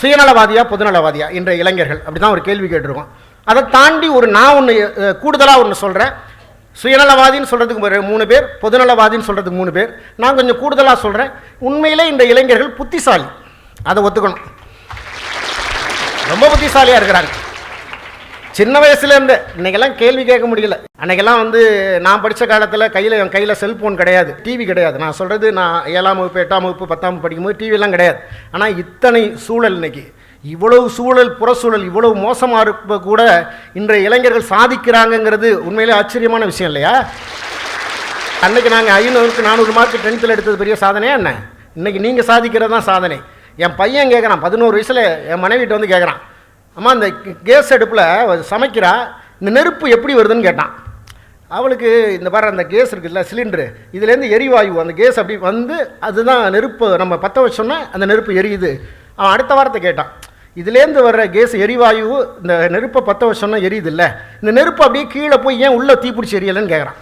சுயநலவாதியா பொதுநலவாதியா என்ற இளைஞர்கள் அப்படி தான் ஒரு கேள்வி கேட்டிருக்கோம். அதை தாண்டி நான் ஒன்று கூடுதலாக ஒன்று சொல்கிறேன். சுயநலவாதின்னு சொல்கிறதுக்கு 3 பேர், பொதுநலவாதின்னு சொல்கிறதுக்கு 3 பேர். நான் கொஞ்சம் கூடுதலாக சொல்கிறேன். உண்மையிலே இந்த இளைஞர்கள் புத்திசாலி, அதை ஒத்துக்கணும். ரொம்ப புத்திசாலியாக இருக்கிறாங்க. சின்ன வயசுலேருந்து இன்றைக்கெல்லாம் கேள்வி கேட்க முடியல. அன்றைக்கெல்லாம் நான் படித்த காலத்தில் என் கையில் செல்ஃபோன் கிடையாது, டிவி கிடையாது. நான் சொல்கிறது நான் 7ஆம் வகுப்பு 8ஆம் வகுப்பு 10ஆம் வகுப்பு படிக்கும்போது டிவியெல்லாம் கிடையாது. ஆனால் இத்தனை சூழல் இன்னைக்கு இவ்வளவு சூழல், புறச்சூழல் இவ்வளவு மோசமாக இருப்ப கூட இன்றைய இளைஞர்கள் சாதிக்கிறாங்கங்கிறது உண்மையிலே ஆச்சரியமான விஷயம் இல்லையா? அன்றைக்கி நாங்கள் 500க்கு 400 மார்க் 10th எடுத்தது பெரிய சாதனையா என்ன? இன்றைக்கி நீங்கள் சாதிக்கிறது தான் சாதனை. என் பையன் கேட்குறான், 11 வயசில் என் மனைவிட்ட கேட்குறான், அம்மா இந்த கேஸ் அடுப்பில் சமைக்கிறா, இந்த நெருப்பு எப்படி வருதுன்னு கேட்டான். அவளுக்கு இந்த பாரு அந்த கேஸ் இருக்குல்ல, சிலிண்டரு, இதுலேருந்து எரிவாயு, அந்த கேஸ் அப்படி அதுதான் நெருப்பு, நம்ம பற்ற வச்சோன்னா அந்த நெருப்பு எரியுது. அவன் அடுத்த வாரத்தை கேட்டான், இதுலேருந்து வர்ற கேஸ் எரிவாயு இந்த நெருப்பை பற்ற வச்சோன்னா எரியுது இல்லை, இந்த நெருப்பு அப்படியே கீழே போய் ஏன் உள்ளே தீப்பிடிச்சி எரியலைன்னு கேட்குறான்.